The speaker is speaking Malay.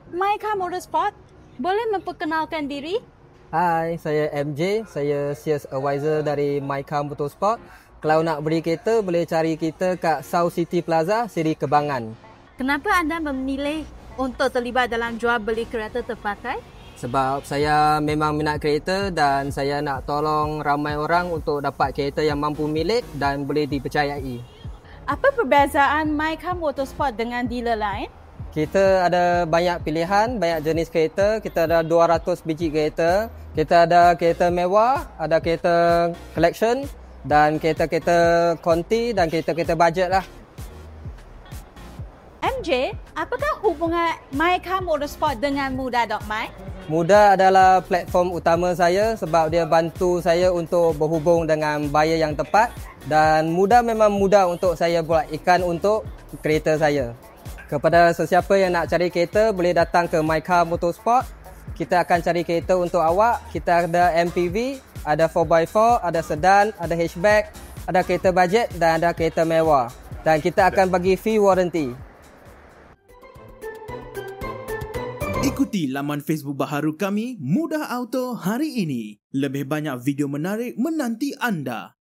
Mycar Motorsport, boleh memperkenalkan diri? Hai, saya MJ. Saya Sales Advisor dari Mycar Motorsport. Kalau nak beli kereta, boleh cari kita kat South City Plaza, Seri Kembangan. Kenapa anda memilih untuk terlibat dalam jual beli kereta terpakai? Sebab saya memang minat kereta dan saya nak tolong ramai orang untuk dapat kereta yang mampu milik dan boleh dipercayai. Apa perbezaan Mycar Motorsport dengan dealer lain? Kita ada banyak pilihan, banyak jenis kereta. Kita ada 200 biji kereta. Kita ada kereta mewah, ada kereta collection dan kereta-kereta konti dan kereta-kereta bajet lah. MJ, apakah hubungan Mycar Motorsport dengan Mudah.my? Mudah adalah platform utama saya sebab dia bantu saya untuk berhubung dengan buyer yang tepat dan Mudah memang mudah untuk saya buat iklan untuk kereta saya. Kepada sesiapa yang nak cari kereta, boleh datang ke Mycar Motorsport. Kita akan cari kereta untuk awak. Kita ada MPV, ada 4x4, ada sedan, ada hatchback, ada kereta bajet dan ada kereta mewah. Dan kita akan bagi free warranty. Ikuti laman Facebook baharu kami, Mudah Auto hari ini. Lebih banyak video menarik menanti anda.